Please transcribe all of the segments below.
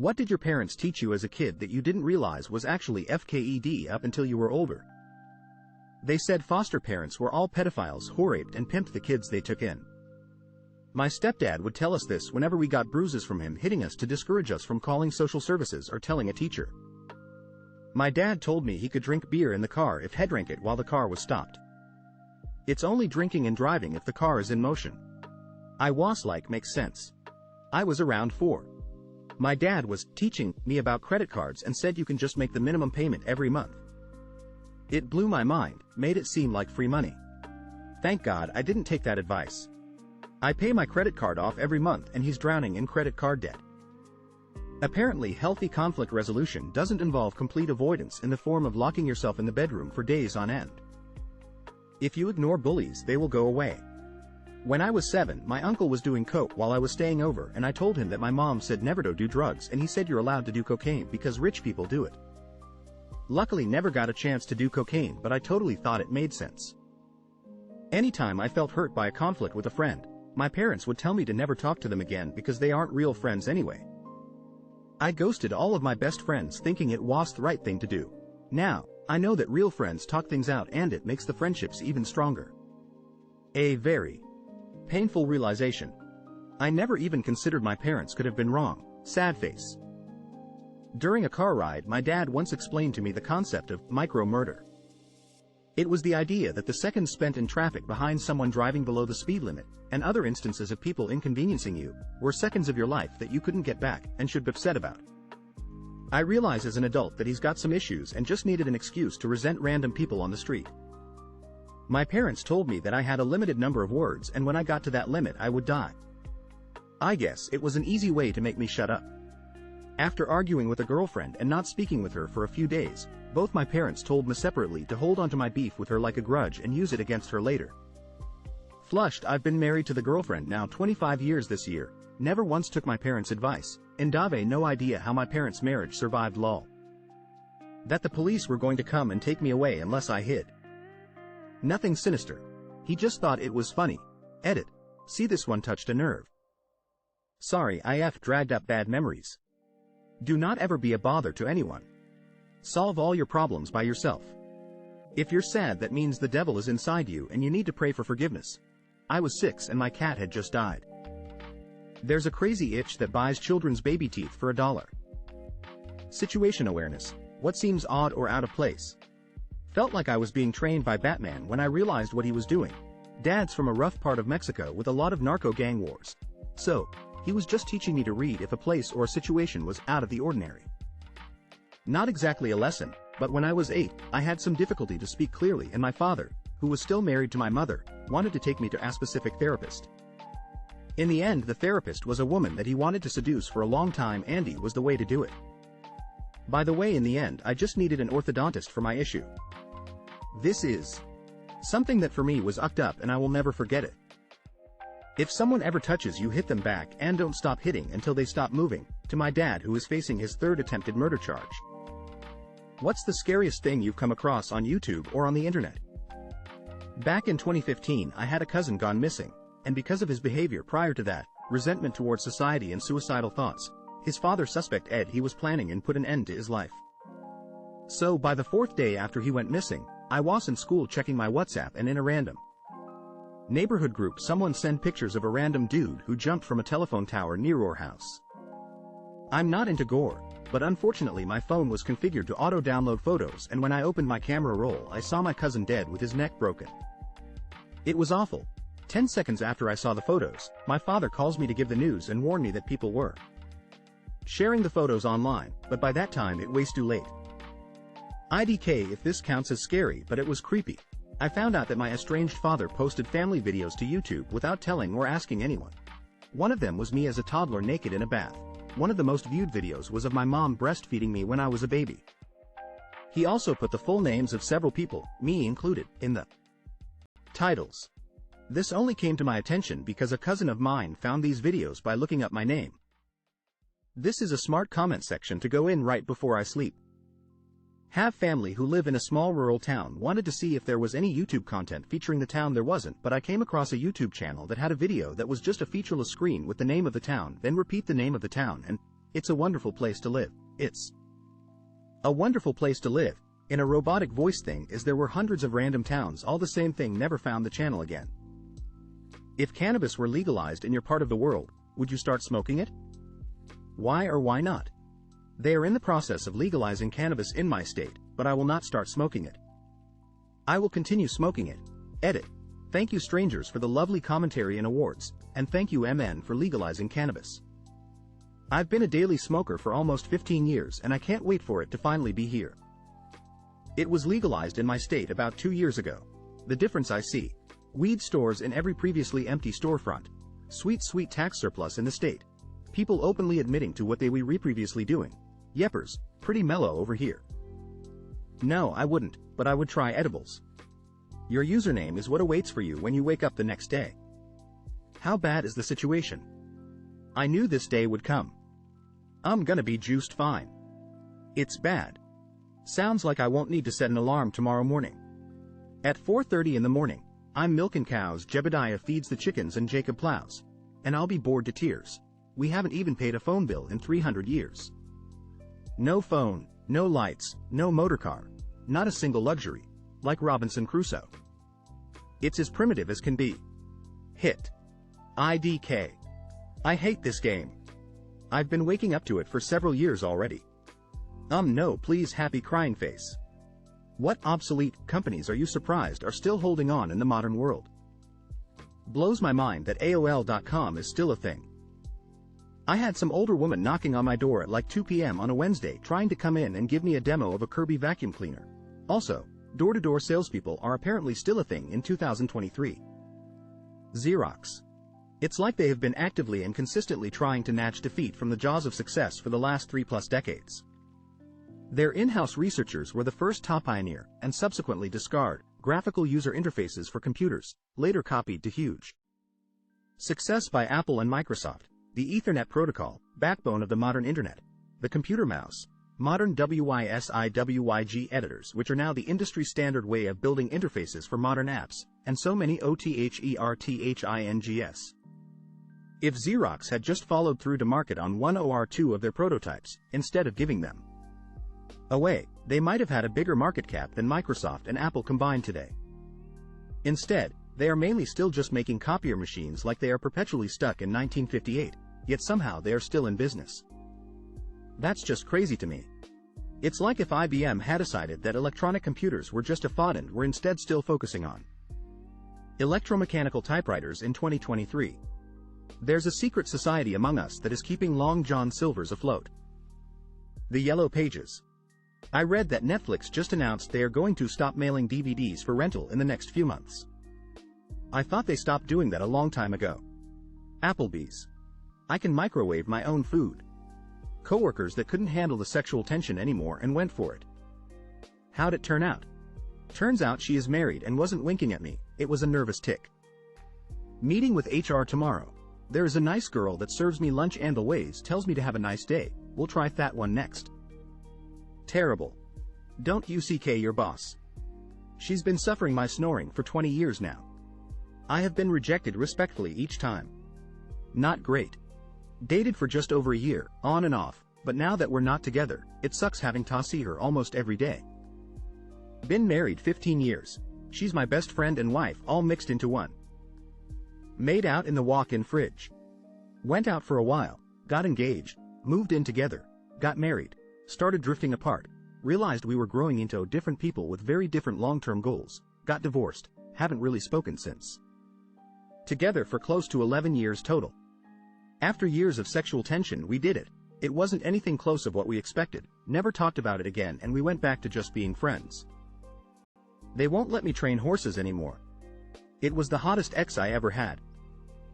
What did your parents teach you as a kid that you didn't realize was actually FKED up until you were older? They said foster parents were all pedophiles who raped and pimped the kids they took in. My stepdad would tell us this whenever we got bruises from him hitting us to discourage us from calling social services or telling a teacher. My dad told me he could drink beer in the car if he drank it while the car was stopped. It's only drinking and driving if the car is in motion. I was like, makes sense. I was around 4. My dad was teaching me about credit cards and said you can just make the minimum payment every month. It blew my mind, made it seem like free money. Thank God I didn't take that advice. I pay my credit card off every month and he's drowning in credit card debt. Apparently, healthy conflict resolution doesn't involve complete avoidance in the form of locking yourself in the bedroom for days on end. If you ignore bullies, they will go away. When I was 7, my uncle was doing coke while I was staying over and I told him that my mom said never to do drugs and he said you're allowed to do cocaine because rich people do it. Luckily never got a chance to do cocaine, but I totally thought it made sense. Anytime I felt hurt by a conflict with a friend, my parents would tell me to never talk to them again because they aren't real friends anyway. I ghosted all of my best friends thinking it was the right thing to do. Now, I know that real friends talk things out and it makes the friendships even stronger. A very painful realization. I never even considered my parents could have been wrong. Sad face. During a car ride, my dad once explained to me the concept of micro-murder. It was the idea that the seconds spent in traffic behind someone driving below the speed limit, and other instances of people inconveniencing you, were seconds of your life that you couldn't get back and should be upset about. I realize as an adult that he's got some issues and just needed an excuse to resent random people on the street. My parents told me that I had a limited number of words and when I got to that limit I would die. I guess it was an easy way to make me shut up. After arguing with a girlfriend and not speaking with her for a few days, both my parents told me separately to hold onto my beef with her like a grudge and use it against her later. Flushed, I've been married to the girlfriend now 25 years this year, never once took my parents' advice, and Dave no idea how my parents' marriage survived lol. That the police were going to come and take me away unless I hid. Nothing sinister. He just thought it was funny. Edit. See, this one touched a nerve. Sorry, IF dragged up bad memories. Do not ever be a bother to anyone. Solve all your problems by yourself. If you're sad, that means the devil is inside you and you need to pray for forgiveness. I was 6 and my cat had just died. There's a crazy itch that buys children's baby teeth for $1. Situation awareness. What seems odd or out of place? Felt like I was being trained by Batman when I realized what he was doing. Dad's from a rough part of Mexico with a lot of narco gang wars. So, he was just teaching me to read if a place or a situation was out of the ordinary. Not exactly a lesson, but when I was 8, I had some difficulty to speak clearly and my father, who was still married to my mother, wanted to take me to a specific therapist. In the end, the therapist was a woman that he wanted to seduce for a long time. Andy was the way to do it. By the way, in the end, I just needed an orthodontist for my issue. This is something that for me was ucked up and I will never forget it. If someone ever touches you, hit them back and don't stop hitting until they stop moving. To my dad, who is facing his 3rd attempted murder charge. What's the scariest thing you've come across on YouTube or on the internet? Back in 2015, I had a cousin gone missing, and because of his behavior prior to that, resentment towards society and suicidal thoughts, his father suspect Ed he was planning and put an end to his life. So by the 4th day after he went missing, I was in school checking my WhatsApp and in a random neighborhood group someone sent pictures of a random dude who jumped from a telephone tower near our house. I'm not into gore, but unfortunately my phone was configured to auto-download photos and when I opened my camera roll I saw my cousin dead with his neck broken. It was awful. 10 seconds after I saw the photos, my father calls me to give the news and warn me that people were sharing the photos online, but by that time it was too late. IDK if this counts as scary, but it was creepy. I found out that my estranged father posted family videos to YouTube without telling or asking anyone. One of them was me as a toddler naked in a bath. One of the most viewed videos was of my mom breastfeeding me when I was a baby. He also put the full names of several people, me included, in the titles. This only came to my attention because a cousin of mine found these videos by looking up my name. This is a smart comment section to go in right before I sleep. Have family who live in a small rural town, wanted to see if there was any YouTube content featuring the town. There wasn't, but I came across a YouTube channel that had a video that was just a featureless screen with the name of the town, then repeat the name of the town, and It's a wonderful place to live. It's a wonderful place to live. In a robotic voice thing is there were hundreds of random towns all the same thing never found the channel again. If cannabis were legalized in your part of the world, would you start smoking it? Why or why not? They are in the process of legalizing cannabis in my state, but I will not start smoking it. I will continue smoking it. Edit. Thank you strangers for the lovely commentary and awards, and thank you MN for legalizing cannabis. I've been a daily smoker for almost 15 years and I can't wait for it to finally be here. It was legalized in my state about 2 years ago. The difference I see. Weed stores in every previously empty storefront. Sweet tax surplus in the state. People openly admitting to what they were previously doing. Yeppers, pretty mellow over here. No, I wouldn't, but I would try edibles. Your username is what awaits for you when you wake up the next day. How bad is the situation? I knew this day would come. I'm gonna be juiced fine. It's bad. Sounds like I won't need to set an alarm tomorrow morning. At 4:30 in the morning, I'm milking cows, Jebediah feeds the chickens and Jacob plows. And I'll be bored to tears. We haven't even paid a phone bill in 300 years. No phone, no lights, no motorcar, not a single luxury, like Robinson Crusoe. It's as primitive as can be. Hit. IDK. I hate this game. I've been waking up to it for several years already. No please happy crying face. What obsolete companies are you surprised are still holding on in the modern world? Blows my mind that AOL.com is still a thing. I had some older woman knocking on my door at like 2 p.m. on a Wednesday trying to come in and give me a demo of a Kirby vacuum cleaner. Also, door-to-door salespeople are apparently still a thing in 2023. Xerox. It's like they have been actively and consistently trying to snatch defeat from the jaws of success for the last 3+ decades. Their in-house researchers were the first to pioneer, and subsequently discard, graphical user interfaces for computers, later copied to huge success by Apple and Microsoft, the Ethernet protocol, backbone of the modern internet, the computer mouse, modern WYSIWYG editors which are now the industry standard way of building interfaces for modern apps, and so many OTHERTHINGS. If Xerox had just followed through to market on one or two of their prototypes, instead of giving them away, they might have had a bigger market cap than Microsoft and Apple combined today. Instead, they are mainly still just making copier machines like they are perpetually stuck in 1958, yet somehow they are still in business. That's just crazy to me. It's like if IBM had decided that electronic computers were just a fad and were instead still focusing on electromechanical typewriters in 2023. There's a secret society among us that is keeping Long John Silver's afloat. The Yellow Pages. I read that Netflix just announced they are going to stop mailing DVDs for rental in the next few months. I thought they stopped doing that a long time ago. Applebee's. I can microwave my own food. Coworkers that couldn't handle the sexual tension anymore and went for it. How'd it turn out? Turns out she is married and wasn't winking at me, it was a nervous tick. Meeting with HR tomorrow. There is a nice girl that serves me lunch and always tells me to have a nice day, we'll try that one next. Terrible. Don't UCK your boss. She's been suffering my snoring for 20 years now. I have been rejected respectfully each time. Not great. Dated for just over a year, on and off, but now that we're not together, it sucks having to see her almost every day. Been married 15 years. She's my best friend and wife all mixed into one. Made out in the walk-in fridge. Went out for a while, got engaged, moved in together, got married, started drifting apart, realized we were growing into different people with very different long-term goals, got divorced, haven't really spoken since. Together for close to 11 years total. After years of sexual tension we did it. It wasn't anything close of what we expected, never talked about it again and we went back to just being friends. They won't let me train horses anymore. It was the hottest ex I ever had.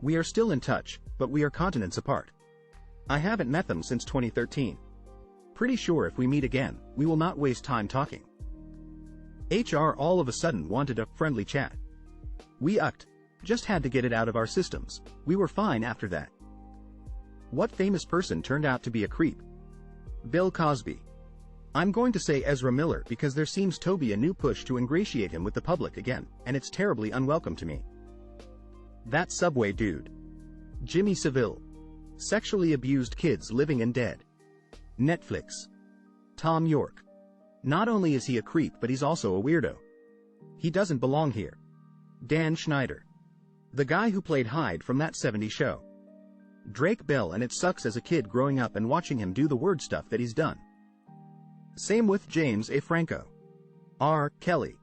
We are still in touch, but we are continents apart. I haven't met them since 2013. Pretty sure if we meet again, we will not waste time talking. HR all of a sudden wanted a friendly chat. We ucked. Just had to get it out of our systems. We were fine after that. What famous person turned out to be a creep? Bill Cosby. I'm going to say Ezra Miller because there seems to be a new push to ingratiate him with the public again, and it's terribly unwelcome to me. That Subway dude. Jimmy Savile. Sexually abused kids living and dead. Netflix. Tom York. Not only is he a creep, but he's also a weirdo. He doesn't belong here. Dan Schneider. The guy who played Hyde from That 70s Show. Drake Bell, and it sucks as a kid growing up and watching him do the word stuff that he's done. Same with James A. Franco. R. Kelly.